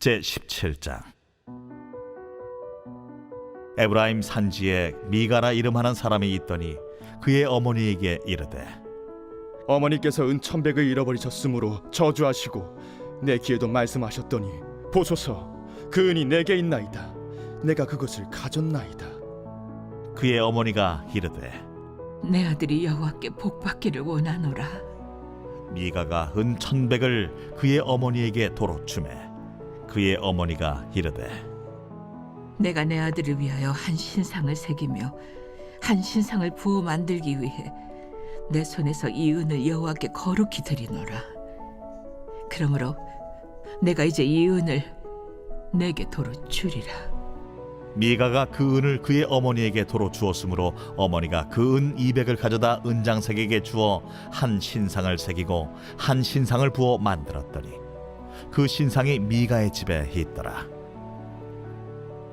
제17장. 에브라임 산지에 미가라 이름하는 사람이 있더니 그의 어머니에게 이르되, 어머니께서 은천백을 잃어버리셨으므로 저주하시고 내 귀에도 말씀하셨더니 보소서, 그 은이 내게 있나이다. 내가 그것을 가졌나이다. 그의 어머니가 이르되, 내 아들이 여호와께 복받기를 원하노라. 미가가 은 1,100을 그의 어머니에게 도로 주매 그의 어머니가 이르되, 내가 내 아들을 위하여 한 신상을 새기며 한 신상을 부어 만들기 위해 내 손에서 이 은을 여호와께 거룩히 드리노라. 그러므로 내가 이제 이 은을 내게 도로 주리라. 미가가 그 은을 그의 어머니에게 도로 주었으므로 어머니가 그 은 200을 가져다 은장색에게 주어 한 신상을 새기고 한 신상을 부어 만들었더니 그 신상이 미가의 집에 있더라.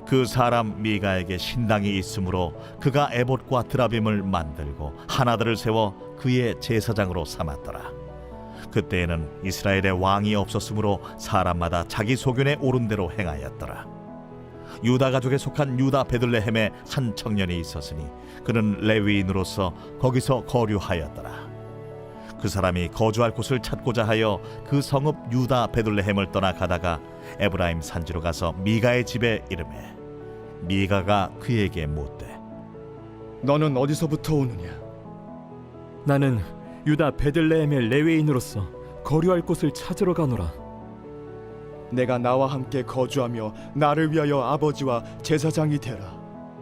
그 사람 미가에게 신당이 있으므로 그가 에봇과 드라빔을 만들고 하나들을 세워 그의 제사장으로 삼았더라. 그때에는 이스라엘에 왕이 없었으므로 사람마다 자기 소견에 오른 대로 행하였더라. 유다 가족에 속한 유다 베들레헴에 한 청년이 있었으니 그는 레위인으로서 거기서 거류하였더라. 그 사람이 거주할 곳을 찾고자 하여 그 성읍 유다 베들레헴을 떠나 가다가 에브라임 산지로 가서 미가의 집에 이르매 미가가 그에게 묻되, 너는 어디서부터 오느냐? 나는 유다 베들레헴의 레위인으로서 거류할 곳을 찾으러 가노라. 내가 나와 함께 거주하며 나를 위하여 아버지와 제사장이 되라.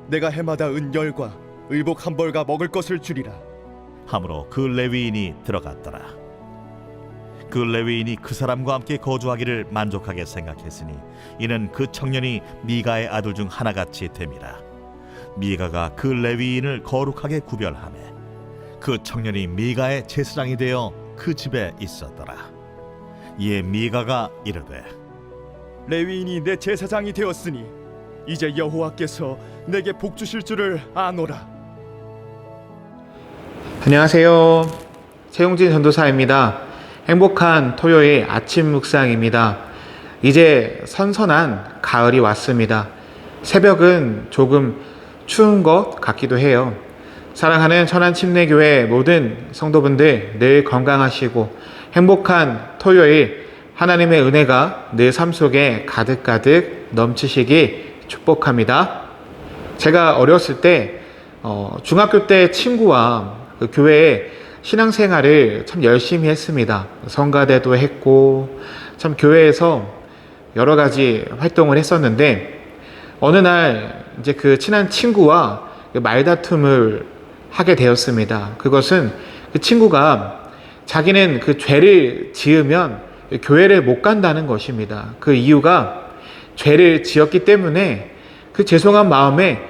내가 해마다 은열과 의복 한 벌과 먹을 것을 주리라. 하므로 그 레위인이 들어갔더라. 그 레위인이 그 사람과 함께 거주하기를 만족하게 생각했으니 이는 그 청년이 미가의 아들 중 하나같이 됨이라. 미가가 그 레위인을 거룩하게 구별하매 그 청년이 미가의 제사장이 되어 그 집에 있었더라. 이에 미가가 이르되, 레위인이 내 제사장이 되었으니 이제 여호와께서 내게 복 주실 줄을 아노라. 안녕하세요. 최용진 전도사입니다. 행복한 토요일 아침 묵상입니다. 이제 선선한 가을이 왔습니다. 새벽은 조금 추운 것 같기도 해요. 사랑하는 천안침례교회 모든 성도분들 늘 건강하시고 행복한 토요일, 하나님의 은혜가 늘 삶 속에 가득가득 넘치시기 축복합니다. 제가 어렸을 때 중학교 때 친구와 그 교회에 신앙생활을 참 열심히 했습니다. 성가대도 했고 참 교회에서 여러 가지 활동을 했었는데 어느 날 이제 그 친한 친구와 말다툼을 하게 되었습니다. 그것은 그 친구가 자기는 그 죄를 지으면 교회를 못 간다는 것입니다. 그 이유가 죄를 지었기 때문에 그 죄송한 마음에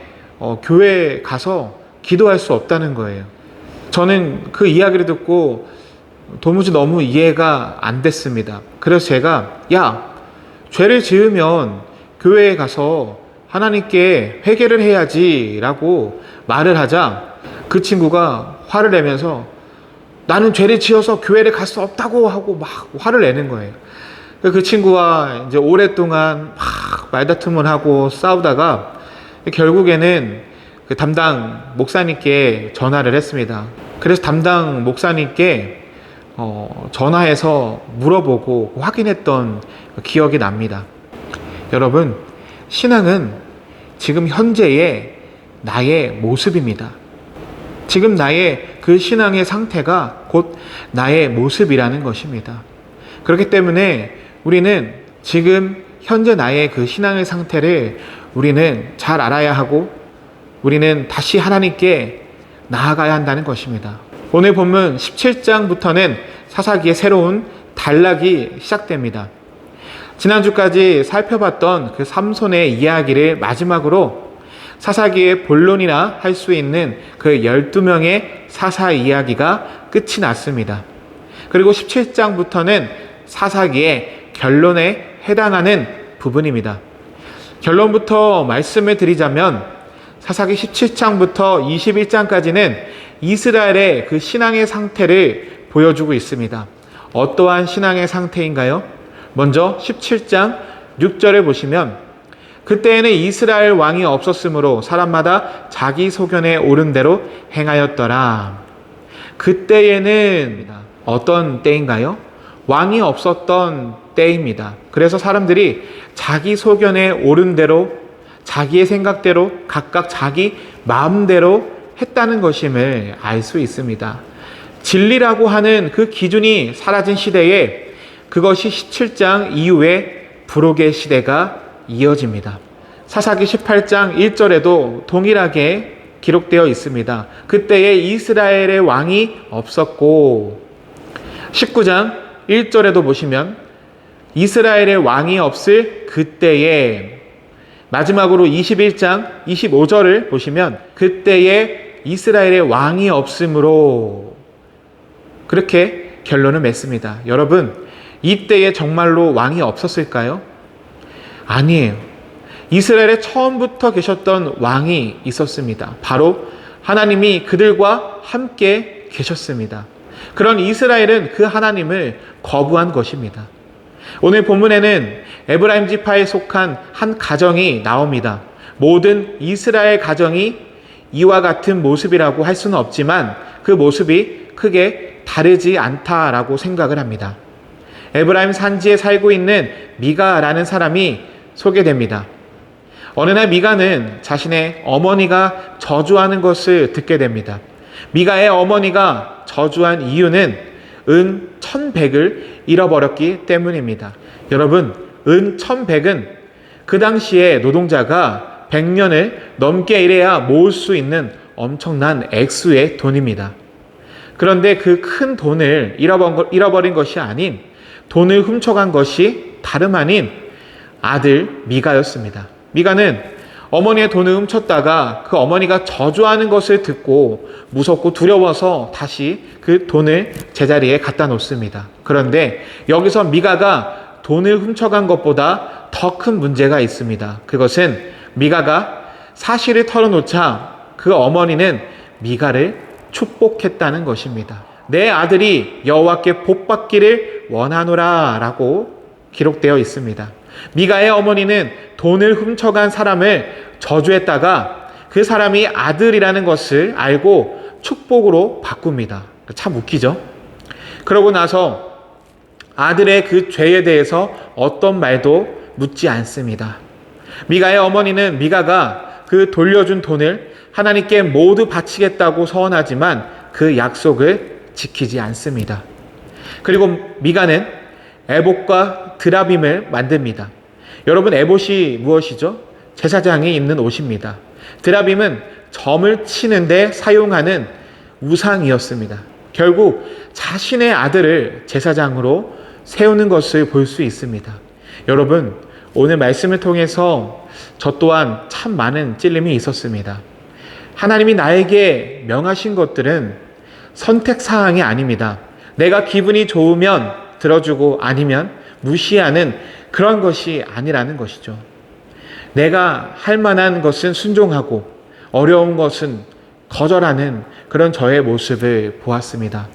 교회에 가서 기도할 수 없다는 거예요. 저는 그 이야기를 듣고 도무지 너무 이해가 안 됐습니다. 그래서 제가 죄를 지으면 교회에 가서 하나님께 회개를 해야지 라고 말을 하자 그 친구가 화를 내면서 나는 죄를 지어서 교회를 갈 수 없다고 하고 막 화를 내는 거예요. 그 친구와 이제 오랫동안 막 말다툼을 하고 싸우다가 결국에는 그 담당 목사님께 전화를 했습니다. 그래서 담당 목사님께 전화해서 물어보고 확인했던 기억이 납니다. 여러분, 신앙은 지금 현재의 나의 모습입니다. 지금 나의 그 신앙의 상태가 곧 나의 모습이라는 것입니다. 그렇기 때문에 우리는 지금 현재 나의 그 신앙의 상태를 우리는 잘 알아야 하고 우리는 다시 하나님께 나아가야 한다는 것입니다. 오늘 본문 17장부터는 사사기의 새로운 단락이 시작됩니다. 지난주까지 살펴봤던 그 삼손의 이야기를 마지막으로 사사기의 본론이라 할 수 있는 그 12명의 사사 이야기가 끝이 났습니다. 그리고 17장부터는 사사기의 결론에 해당하는 부분입니다. 결론부터 말씀을 드리자면 사사기 17장부터 21장까지는 이스라엘의 그 신앙의 상태를 보여주고 있습니다. 어떠한 신앙의 상태인가요? 먼저 17장 6절을 보시면 그때에는 이스라엘 왕이 없었으므로 사람마다 자기 소견에 옳은 대로 행하였더라. 그때에는 어떤 때인가요? 왕이 없었던 때입니다. 그래서 사람들이 자기 소견에 옳은 대로 자기의 생각대로 각각 자기 마음대로 했다는 것임을 알 수 있습니다. 진리라고 하는 그 기준이 사라진 시대에 그것이 17장 이후에 부록의 시대가 이어집니다. 사사기 18장 1절에도 동일하게 기록되어 있습니다. 그때에 이스라엘의 왕이 없었고 19장 1절에도 보시면 이스라엘의 왕이 없을 그때에 마지막으로 21장 25절을 보시면 그때에 이스라엘의 왕이 없으므로 그렇게 결론을 맺습니다. 여러분, 이때에 정말로 왕이 없었을까요? 아니에요. 이스라엘에 처음부터 계셨던 왕이 있었습니다. 바로 하나님이 그들과 함께 계셨습니다. 그런 이스라엘은 그 하나님을 거부한 것입니다. 오늘 본문에는 에브라임 지파에 속한 한 가정이 나옵니다. 모든 이스라엘 가정이 이와 같은 모습이라고 할 수는 없지만 그 모습이 크게 다르지 않다라고 생각을 합니다. 에브라임 산지에 살고 있는 미가라는 사람이 소개됩니다. 어느 날 미가는 자신의 어머니가 저주하는 것을 듣게 됩니다. 미가의 어머니가 저주한 이유는 은 1,100을 잃어버렸기 때문입니다. 여러분, 은 1,100은 그 당시에 노동자가 100년을 넘게 일해야 모을 수 있는 엄청난 액수의 돈입니다. 그런데 그 큰 돈을 잃어버린 것이 아닌 돈을 훔쳐간 것이 다름 아닌 아들 미가였습니다. 미가는 어머니의 돈을 훔쳤다가 그 어머니가 저주하는 것을 듣고 무섭고 두려워서 다시 그 돈을 제자리에 갖다 놓습니다. 그런데 여기서 미가가 돈을 훔쳐간 것보다 더 큰 문제가 있습니다. 그것은 미가가 사실을 털어놓자 그 어머니는 미가를 축복했다는 것입니다. 내 아들이 여호와께 복받기를 원하노라 라고 기록되어 있습니다. 미가의 어머니는 돈을 훔쳐간 사람을 저주했다가 그 사람이 아들이라는 것을 알고 축복으로 바꿉니다. 참 웃기죠? 그러고 나서 아들의 그 죄에 대해서 어떤 말도 묻지 않습니다. 미가의 어머니는 미가가 그 돌려준 돈을 하나님께 모두 바치겠다고 서원하지만 그 약속을 지키지 않습니다. 그리고 미가는 에봇과 드라빔을 만듭니다. 여러분, 에봇이 무엇이죠? 제사장이 입는 옷입니다. 드라빔은 점을 치는데 사용하는 우상이었습니다. 결국 자신의 아들을 제사장으로 세우는 것을 볼 수 있습니다. 여러분, 오늘 말씀을 통해서 저 또한 참 많은 찔림이 있었습니다. 하나님이 나에게 명하신 것들은 선택사항이 아닙니다. 내가 기분이 좋으면 들어주고 아니면 무시하는 그런 것이 아니라는 것이죠. 내가 할 만한 것은 순종하고 어려운 것은 거절하는 그런 저의 모습을 보았습니다.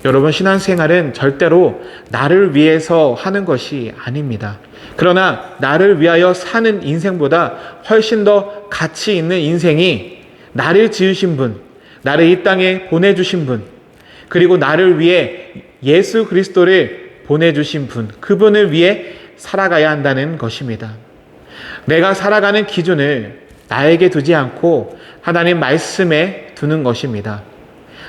여러분, 신앙생활은 절대로 나를 위해서 하는 것이 아닙니다. 그러나 나를 위하여 사는 인생보다 훨씬 더 가치 있는 인생이 나를 지으신 분, 나를 이 땅에 보내주신 분, 그리고 나를 위해 예수 그리스도를 보내주신 분, 그분을 위해 살아가야 한다는 것입니다. 내가 살아가는 기준을 나에게 두지 않고 하나님 말씀에 두는 것입니다.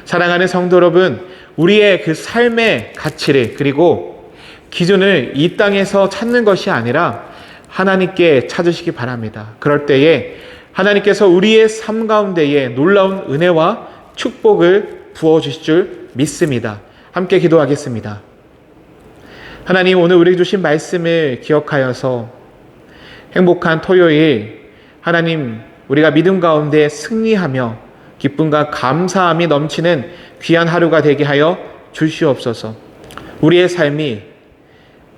사랑하는 성도 여러분, 우리의 그 삶의 가치를 그리고 기준을 이 땅에서 찾는 것이 아니라 하나님께 찾으시기 바랍니다. 그럴 때에 하나님께서 우리의 삶 가운데에 놀라운 은혜와 축복을 부어주실 줄 믿습니다. 함께 기도하겠습니다. 하나님, 오늘 우리에게 주신 말씀을 기억하여서 행복한 토요일, 하나님, 우리가 믿음 가운데 승리하며 기쁨과 감사함이 넘치는 귀한 하루가 되게 하여 주시옵소서. 우리의 삶이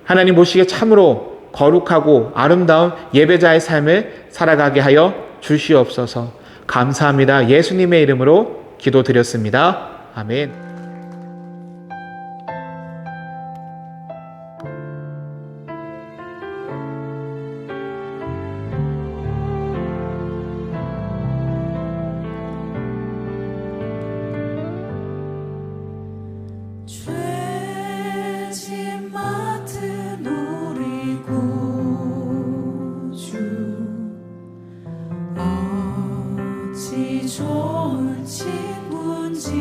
하나님 보시기에 참으로 거룩하고 아름다운 예배자의 삶을 살아가게 하여 주시옵소서. 감사합니다. 예수님의 이름으로 기도드렸습니다. 아멘. 좋은 친구인지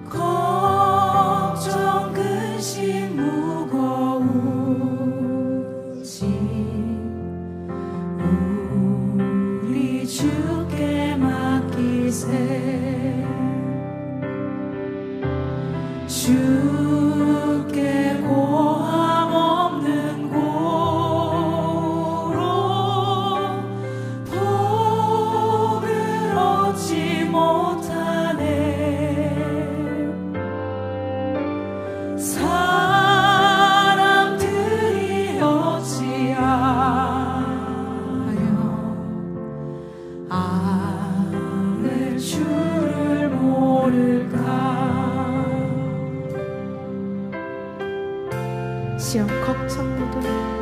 걱정 근심 무거운지 우리 주께 맡기세 주께 고함 없는 고로 복을 얻지 못하네 사람들이 어찌하여 아를 줄을 모를까 시험 걱정 모든